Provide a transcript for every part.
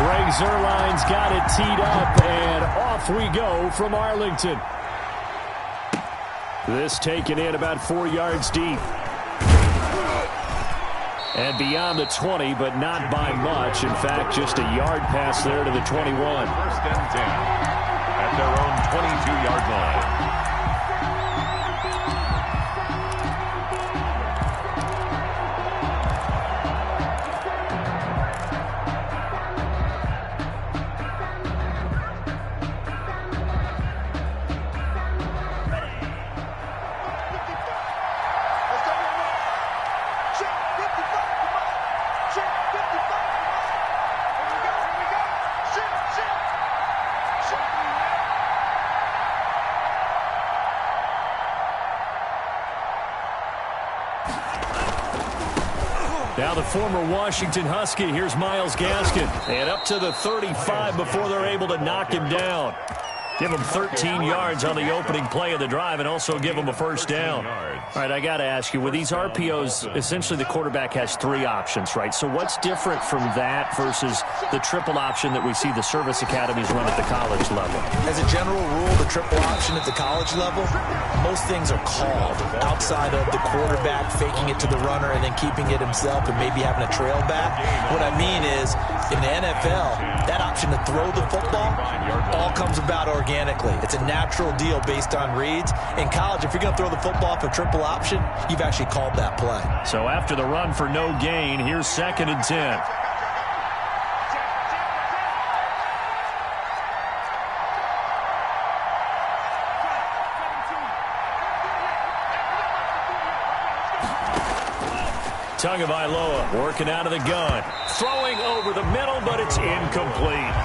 Greg Zuerlein's got it teed up, and off we go from Arlington. This taken in about 4 yards deep. And beyond the 20, but not by much. In fact, just a yard pass there to the 21. First and 10 at their own 22-yard line. Now the former Washington Husky, here's Myles Gaskin. And up to the 35 before they're able to knock him down. Give him 13 yards on the opening play of the drive and also give him a first down. All right, I got to ask you, with these RPOs, essentially the quarterback has 3 options, right? So what's different from that versus the triple option that we see the service academies run at the college level? As a general rule, the triple option at the college level, most things are called outside of the quarterback faking it to the runner and then keeping it himself and maybe having a trail back. What I mean is, in the NFL, that option to throw the football all comes about organically. It's a natural deal based on reads. In college, if you're going to throw the football for triple option, you've actually called that play. So after the run for no gain, here's 2nd and 10. Tagovailoa working out of the gun. Throwing over the middle, but it's incomplete.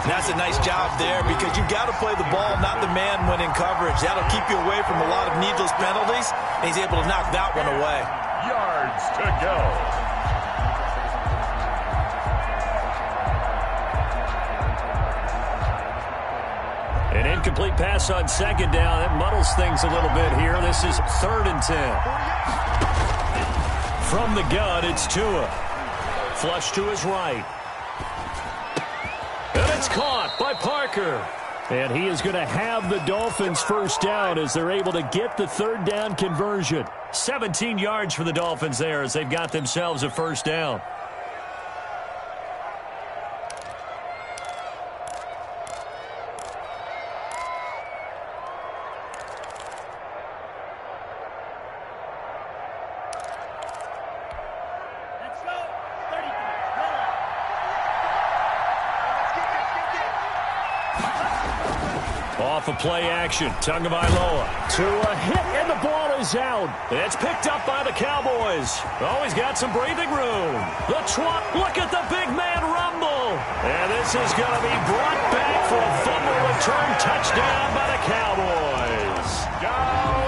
That's a nice job there because you've got to play the ball, not the man when in coverage. That'll keep you away from a lot of needless penalties, and he's able to knock that one away. Yards to go. An incomplete pass on 2nd down. That muddles things a little bit here. This is 3rd and 10. From the gun, it's Tua. Flush to his right. And it's caught by Parker. And he is going to have the Dolphins first down as they're able to get the 3rd down conversion. 17 yards for the Dolphins there as they've got themselves a first down. Off of play action, Tagovailoa to a hit, and the ball is out. It's picked up by the Cowboys. Oh, he's got some breathing room. The look at the big man rumble. And this is going to be brought back for a fumble return touchdown by the Cowboys. Down,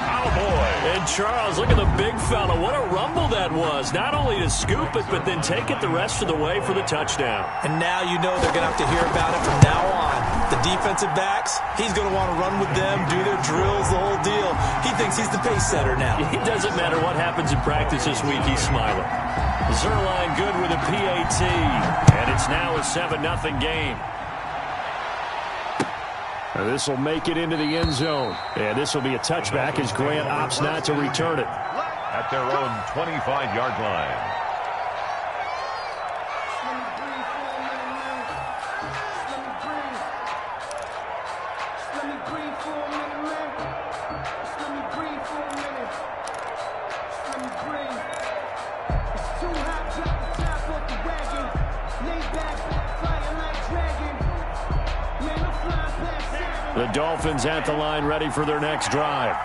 Cowboys. And Charles, look at the big fella. What a rumble that was. Not only to scoop it, but then take it the rest of the way for the touchdown. And now you know they're going to have to hear about it from now on. The defensive backs, he's going to want to run with them, do their drills, the whole deal. He thinks he's the pace setter now. It doesn't matter what happens in practice this week, he's smiling. Zuerlein good with a PAT, and it's now a 7-0 game. This will make it into the end zone, and this will be a touchback as Grant opts not to return it. At their own 25-yard line. The Dolphins at the line, ready for their next drive.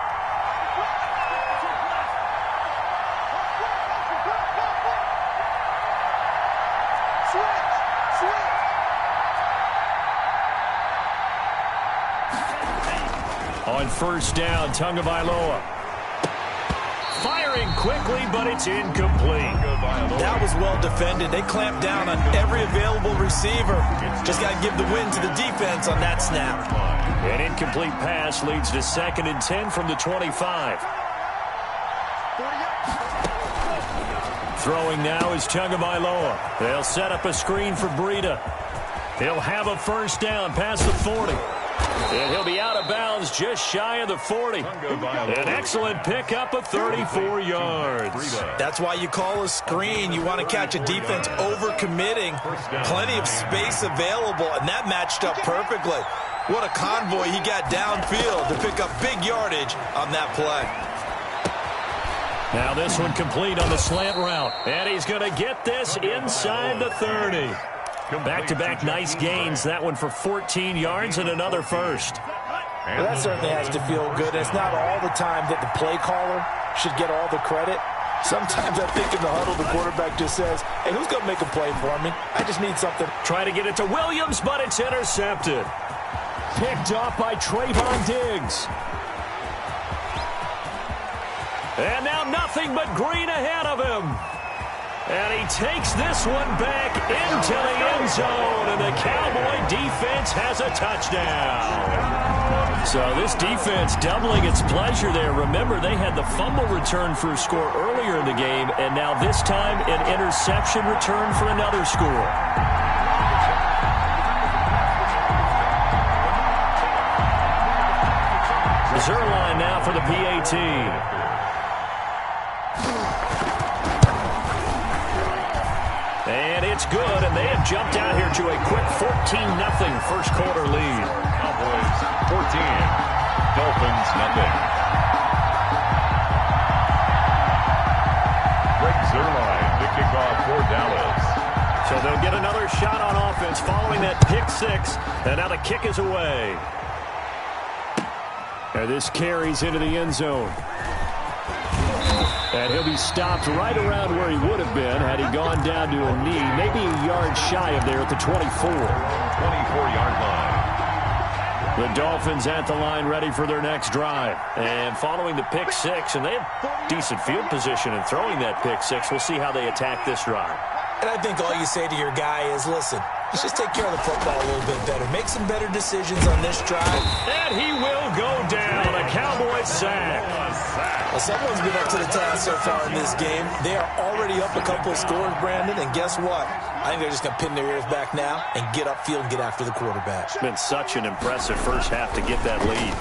On first down, Tagovailoa. Firing quickly, but it's incomplete. That was well defended. They clamped down on every available receiver. Just got to give the win to the defense on that snap. An incomplete pass leads to 2nd and 10 from the 25. Throwing now is Tagovailoa. They'll set up a screen for Breida. He'll have a first down past the 40. And he'll be out of bounds just shy of the 40. An excellent pickup of 34 yards. That's why you call a screen. You want to catch a defense overcommitting. Plenty of space available, and that matched up perfectly. What a convoy he got downfield to pick up big yardage on that play. Now this one complete on the slant route. And he's going to get this inside the 30. Back-to-back nice gains. That one for 14 yards and another first. Well, that certainly has to feel good. It's not all the time that the play caller should get all the credit. Sometimes I think in the huddle, the quarterback just says, hey, who's going to make a play for me? I just need something. Try to get it to Williams, but it's intercepted. Picked off by Trayvon Diggs. And now nothing but green ahead of him. And he takes this one back into the end zone, and the Cowboy defense has a touchdown. So this defense doubling its pleasure there. Remember, they had the fumble return for a score earlier in the game, and now this time an interception return for another score. Zerline now for the PAT. And it's good, and they have jumped out here to a quick 14-0 first quarter lead. Cowboys 14, Dolphins nothing. Greg Zerline to kick off for Dallas. So they'll get another shot on offense following that pick six, and now the kick is away. And this carries into the end zone. And he'll be stopped right around where he would have been had he gone down to a knee, maybe a yard shy of there at the 24. 24-yard line. The Dolphins at the line ready for their next drive. And following the pick six, and they have decent field position in throwing that pick six. We'll see how they attack this drive. And I think all you say to your guy is, listen, let's just take care of the football a little bit better. Make some better decisions on this drive. And he will go down. A Cowboy sack. Well, someone's been up to the task so far in this game. They are already up a couple of scores, Brandon, and guess what? I think they're just going to pin their ears back now and get upfield and get after the quarterback. It's been such an impressive first half to get that lead.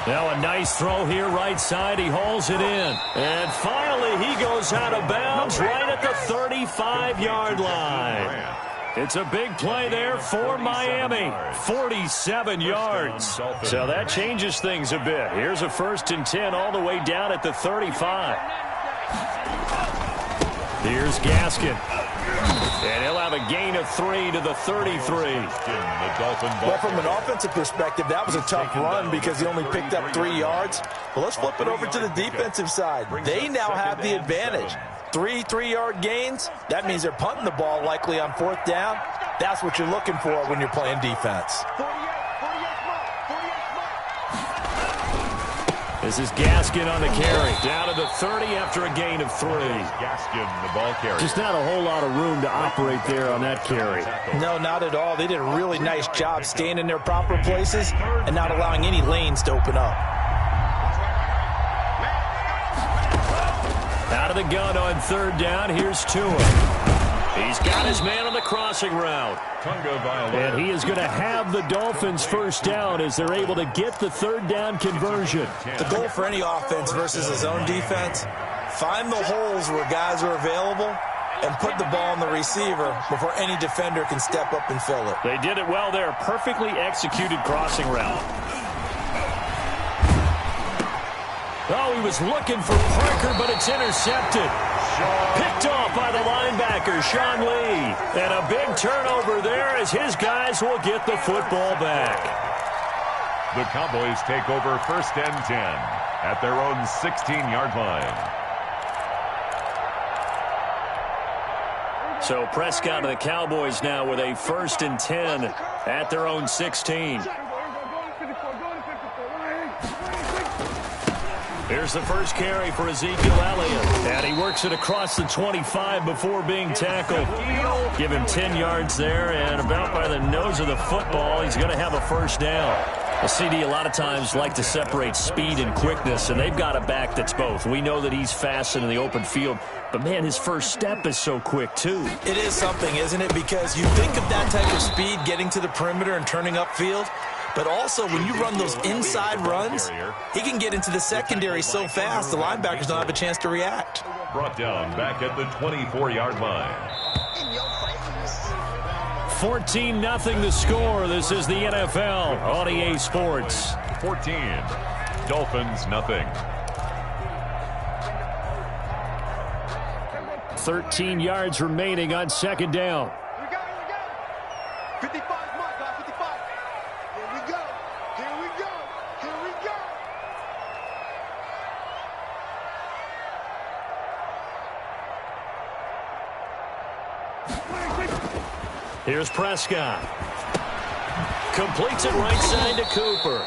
Now a nice throw here right side. He hauls it in. And finally he goes out of bounds right at the 35-yard line. It's a big play there for Miami. 47 yards. So that changes things a bit. Here's a 1st and 10 all the way down at the 35. Here's Gaskin. And he'll have a gain of 3 to the 33. Well, from an offensive perspective, that was a tough run because he only picked up 3 yards. Well, let's flip it over to the defensive side. They now have the advantage. 3 3-yard gains. That means they're punting the ball likely on 4th down. That's what you're looking for when you're playing defense. This is Gaskin on the carry. Down to the 30 after a gain of 3. Gaskin, the ball carry. Just not a whole lot of room to operate there on that carry. No, not at all. They did a really nice job staying in their proper places and not allowing any lanes to open up. Out of the gun on 3rd down. Here's Tua. He's got his man on the crossing route. And he is going to have the Dolphins first down as they're able to get the 3rd down conversion. The goal for any offense versus a zone defense, find the holes where guys are available and put the ball on the receiver before any defender can step up and fill it. They did it well there. Perfectly executed crossing route. Oh, he was looking for Parker, but it's intercepted. Picked off by the linebacker, Sean Lee. And a big turnover there as his guys will get the football back. The Cowboys take over 1st and 10 at their own 16-yard line. So Prescott and the Cowboys now with a 1st and 10 at their own 16. Here's the first carry for Ezekiel Elliott. And he works it across the 25 before being tackled. Give him 10 yards there, and about by the nose of the football, he's going to have a first down. Well, CD, a lot of times like to separate speed and quickness, and they've got a back that's both. We know that he's fast in the open field, but, man, his first step is so quick, too. It is something, isn't it? Because you think of that type of speed getting to the perimeter and turning upfield, but also when you run those inside runs, he can get into the secondary so fast the linebackers don't have a chance to react. Brought down back at the 24-yard line. 14-0 the score. This is the NFL on EA Sports. 14. Dolphins, nothing. 13 yards remaining on second down. Here we go. 55, mark, 55. Here we go. Here we go. Here we go. Here's Prescott. Completes it right side to Cooper.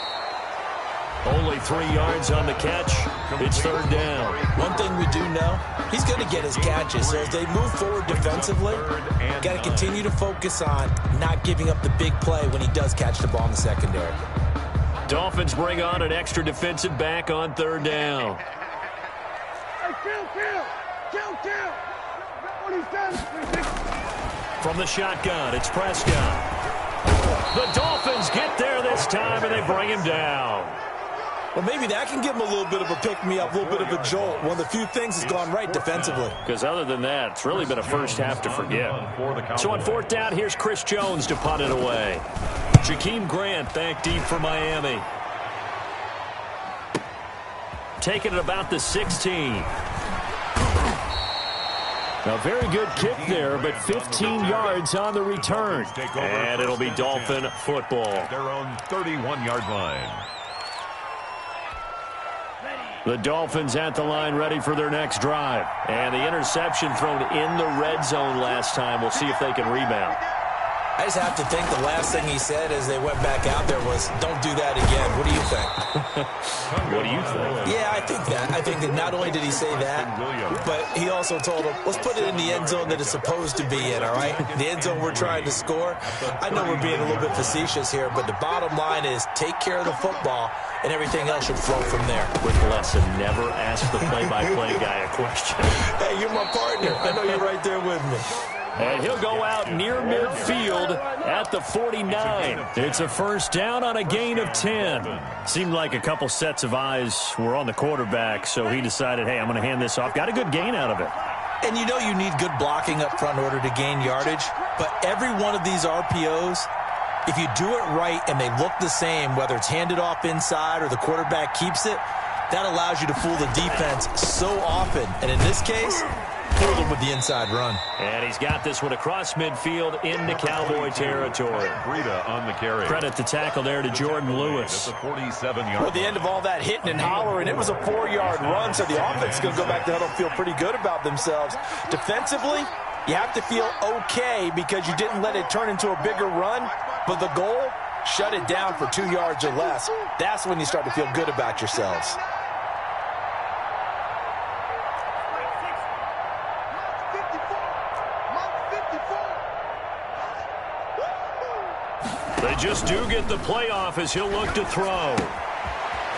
Only 3 yards on the catch. It's third down. One thing we do know, he's going to get his catches. So as they move forward defensively, got to continue to focus on not giving up the big play when he does catch the ball in the secondary. Dolphins bring on an extra defensive back on third down. Hey, kill. What he says. From the shotgun, it's Prescott. The Dolphins get there this time, and they bring him down. Well, maybe that can give him a little bit of a pick-me-up, a little bit of a jolt. One of the few things that's gone right defensively. Because other than that, it's really been a first half to forget. So on fourth down, here's Chris Jones to punt it away. Jakeem Grant back deep for Miami. Taking it about the 16. A very good kick there, but 15 yards on the return. And it'll be Dolphin football. Their own 31-yard line. The Dolphins at the line ready for their next drive. And the interception thrown in the red zone last time. We'll see if they can rebound. I just have to think the last thing he said as they went back out there was, don't do that again. What do you think? What do you think? Yeah, I think that. I think that not only did he say that, but he also told him, let's put it in the end zone that it's supposed to be in, all right? The end zone we're trying to score. I know we're being a little bit facetious here, but the bottom line is take care of the football, and everything else should flow from there. Quick lesson, never ask the play-by-play guy a question. Hey, you're my partner. I know you're right there with me. And he'll go out near midfield at the 49. It's a first down on a gain of 10. Seemed like a couple sets of eyes were on the quarterback, so he decided, hey, I'm going to hand this off. Got a good gain out of it. And you know you need good blocking up front in order to gain yardage, but every one of these RPOs, if you do it right and they look the same, whether it's handed off inside or the quarterback keeps it, that allows you to fool the defense so often. And in this case, fooled them with the inside run. And he's got this one across midfield into Cowboy territory. Breida on the carry. Credit the tackle there to Jordan Lewis. At the 47-yard Well, at the end of all that hitting and hollering, it was a 4-yard run, so the offense is going to go back to huddle and feel pretty good about themselves. Defensively, you have to feel okay because you didn't let it turn into a bigger run, but the goal, shut it down for 2 yards or less. That's when you start to feel good about yourselves. They just do get the playoff as he'll look to throw.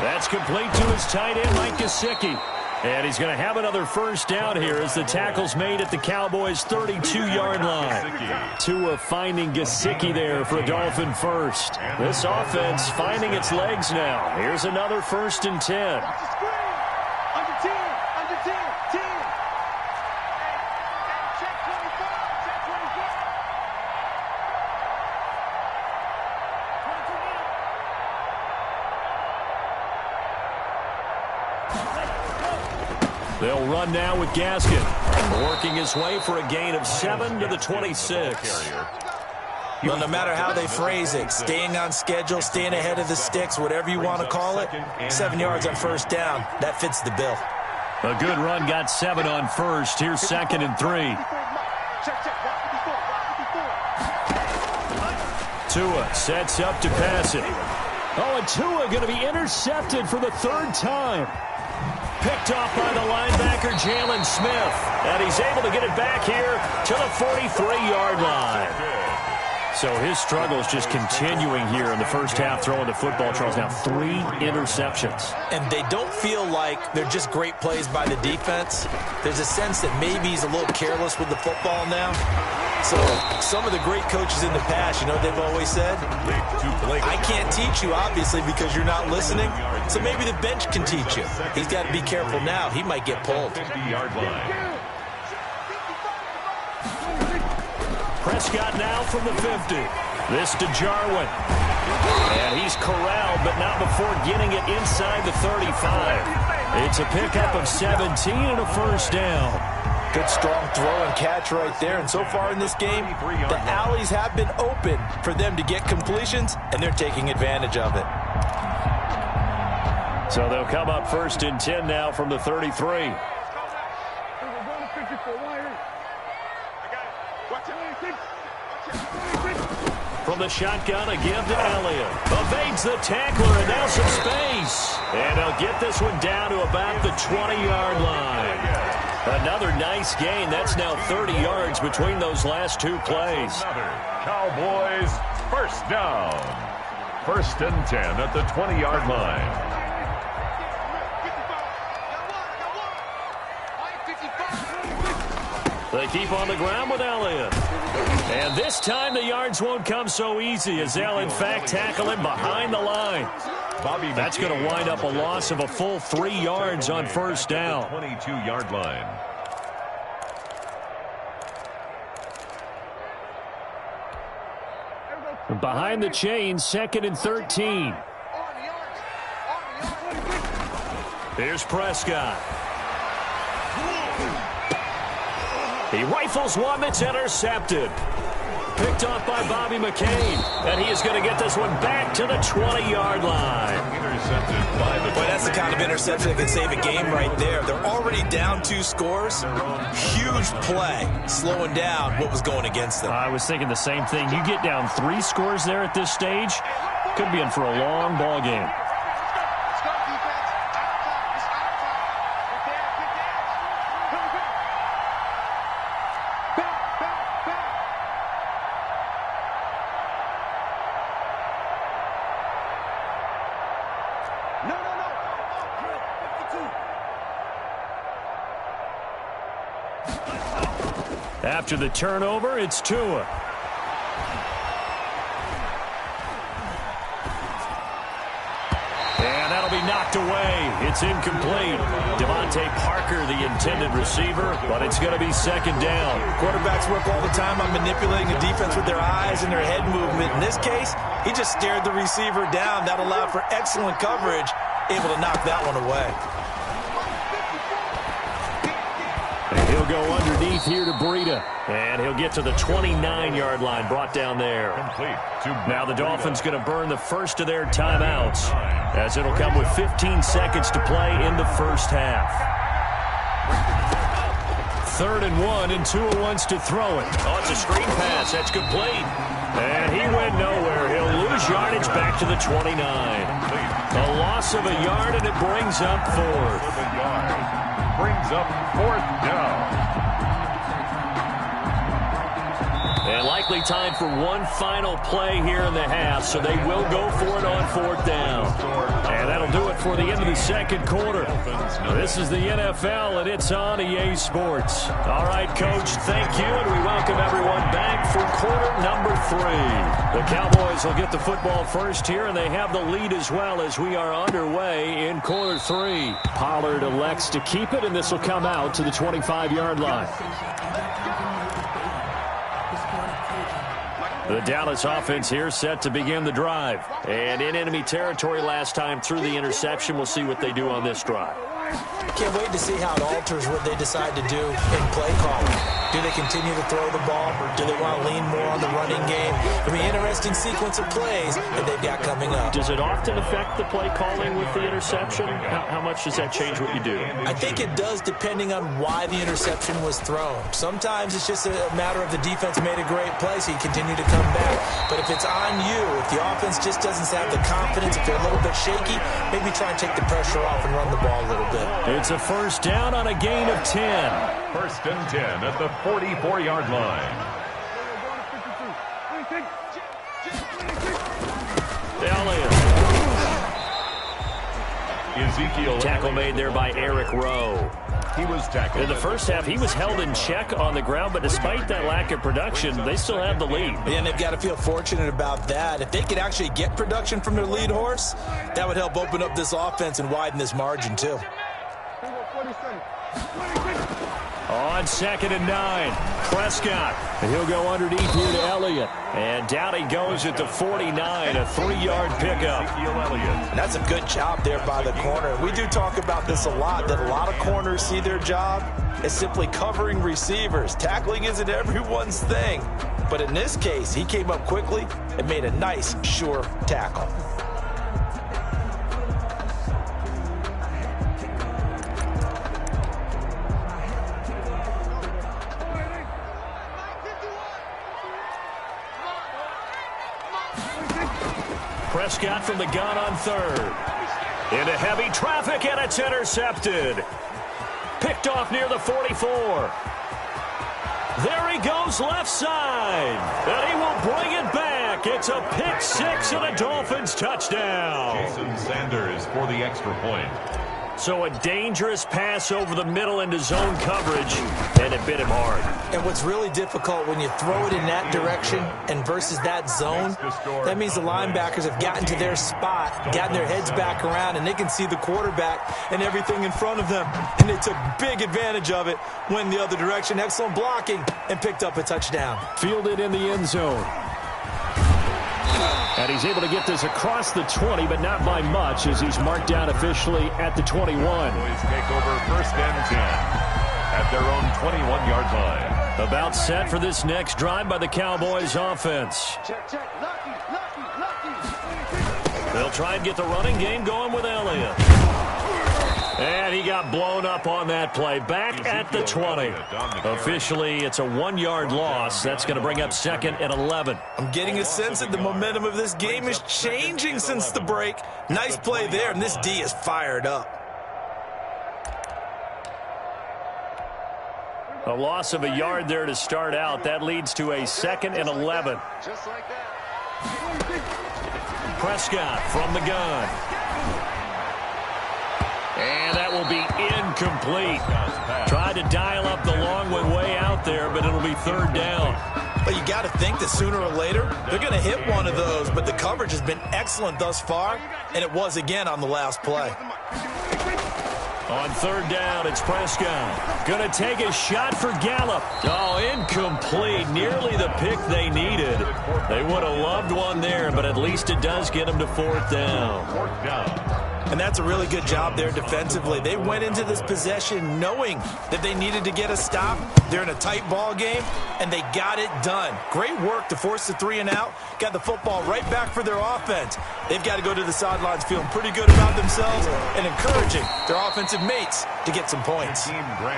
That's complete to his tight end, Mike Gesicki. And he's going to have another first down here as the tackle's made at the Cowboys' 32-yard line. Tua finding Gesicki there for a Dolphin first. This offense finding its legs now. Here's another 1st and 10. They'll run now with Gaskin, working his way for a gain of 7 to the 26. Well, no matter how they phrase it, staying on schedule, staying ahead of the sticks, whatever you want to call it, 7 yards on first down, that fits the bill. A good run got 7 on first. Here's 2nd and 3. Tua sets up to pass it. Oh, and Tua going to be intercepted for the 3rd time. Picked off by the linebacker, Jalen Smith. And he's able to get it back here to the 43-yard line. So his struggle is just continuing here in the first half, throwing the football. Charles, now 3 interceptions. And they don't feel like they're just great plays by the defense. There's a sense that maybe he's a little careless with the football now. So some of the great coaches in the past, you know what they've always said? I can't teach you, obviously, because you're not listening. So maybe the bench can teach you. He's got to be careful now. He might get pulled. 50-yard line. Prescott now from the 50. This to Jarwin. And he's corralled, but not before getting it inside the 35. It's a pickup of 17 and a first down. Good strong throw and catch right there. And so far in this game, the alleys have been open for them to get completions, and they're taking advantage of it. So they'll come up first and 10 now from the 33. From the shotgun, a give to Elliott. Evades the tackler, and now some space. And they'll get this one down to about the 20-yard line. Another nice gain. That's now 30 yards between those last 2 plays. Cowboys first down. First and 10 at the 20-yard line. They keep on the ground with Elliott. And this time the yards won't come so easy as they'll, in fact, tackle him behind the line. That's going to wind up a loss of a full 3 yards on first down. 22-yard line. Behind the chains, 2nd and 13. Here's Prescott. He rifles one that's intercepted. Picked off by Bobby McCain. And he is going to get this one back to the 20-yard line. Intercepted by the... Boy, that's the kind of interception that can save a game right there. They're already down 2 scores. Huge play, slowing down what was going against them. I was thinking the same thing. You get down 3 scores there at this stage, could be in for a long ball game. After the turnover, it's Tua. And that'll be knocked away. It's incomplete. Devontae Parker, the intended receiver, but it's going to be 2nd down. Quarterbacks work all the time on manipulating the defense with their eyes and their head movement. In this case, he just stared the receiver down. That allowed for excellent coverage, able to knock that one away. He'll go underneath here to Breida. And he'll get to the 29-yard line, brought down there. Now the Dolphins going to burn the first of their timeouts, as it'll come with 15 seconds to play in the first half. 3rd and 1, and Tua wants to throw it. Oh, it's a screen pass. That's complete. And he went nowhere. He'll lose yardage back to the 29. A loss of a yard, and it brings up 4th. Brings up 4th down. And likely time for one final play here in the half, so they will go for it on 4th down. And that'll do it for the end of the 2nd quarter. This is the NFL, and it's on EA Sports. All right, Coach, thank you, and we welcome everyone back for quarter number 3. The Cowboys will get the football first here, and they have the lead as well as we are underway in quarter 3. Pollard elects to keep it, and this will come out to the 25-yard line. The Dallas offense here set to begin the drive. And in enemy territory last time through the interception. We'll see what they do on this drive. Can't wait to see how it alters what they decide to do in play calling. Do they continue to throw the ball? Do they want to lean more on the running game? I mean, interesting sequence of plays that they've got coming up. Does it often affect the play calling with the interception? How much does that change what you do? I think it does, depending on why the interception was thrown. Sometimes it's just a matter of the defense made a great play, so you continue to come back. But if it's on you, if the offense just doesn't have the confidence, if they're a little bit shaky, maybe try and take the pressure off and run the ball a little bit. It's a first down on a gain of 10. 1st and 10 at the 44-yard line. Tackle made there by Eric Rowe. He was tackled. In the first half, he was held in check on the ground, but despite that lack of production, they still have the lead. And they've got to feel fortunate about that. If they could actually get production from their lead horse, that would help open up this offense and widen this margin, too. On 2nd and 9, Prescott. And he'll go underneath here to Elliott. And down he goes at the 49, a 3-yard pickup. And that's a good job there by the corner. We do talk about this a lot, that a lot of corners see their job as simply covering receivers. Tackling isn't everyone's thing. But in this case, he came up quickly and made a nice, sure tackle. Prescott from the gun on 3rd. Into heavy traffic, and it's intercepted. Picked off near the 44. There he goes left side. And he will bring it back. It's a pick 6 and a Dolphins touchdown. Jason Sanders for the extra point. So a dangerous pass over the middle into zone coverage, and it bit him hard. And what's really difficult when you throw it in that direction and versus that zone, that means the linebackers have gotten to their spot, gotten their heads back around, and they can see the quarterback and everything in front of them. And they took big advantage of it, went the other direction. Excellent blocking, and picked up a touchdown. Fielded in the end zone. And he's able to get this across the 20, but not by much, as he's marked down officially at the 21. Cowboys take over 1st and 10 at their own 21-yard line. About set for this next drive by the Cowboys offense. They'll try and get the running game going with Elliott. And he got blown up on that play. Back at the 20. Officially, it's a 1-yard loss. That's going to bring up 2nd and 11. I'm getting a sense that the momentum of this game is changing since the break. Nice play there, and this D is fired up. A loss of a yard there to start out. That leads to a 2nd and 11. Just like that. Prescott from the gun. And that will be incomplete. Tried to dial up the long one way out there, but it'll be 3rd down. But you got to think that sooner or later, they're going to hit one of those. But the coverage has been excellent thus far, and it was again on the last play. On 3rd down, it's Prescott. Going to take a shot for Gallup. Oh, incomplete. Nearly the pick they needed. They would have loved one there, but at least it does get them to 4th down. 4th down. And that's a really good job there defensively. They went into this possession knowing that they needed to get a stop. They're in a tight ball game, and they got it done. Great work to force the 3 and out. Got the football right back for their offense. They've got to go to the sidelines feeling pretty good about themselves and encouraging their offensive mates to get some points.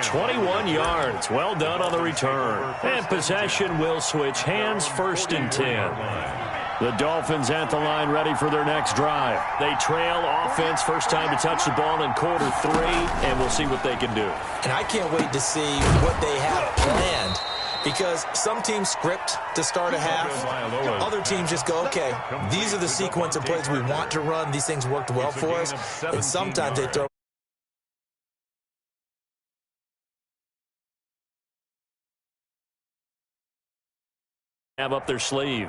21 yards. Well done on the return. And possession will switch hands. 1st and 10. The Dolphins at the line ready for their next drive. They trail offense, first time to touch the ball in quarter 3, and we'll see what they can do. And I can't wait to see what they have planned, because some teams script to start a half. Other teams just go, okay, these are the sequence of plays we want to run. These things worked well for us. And sometimes they throw have up their sleeve.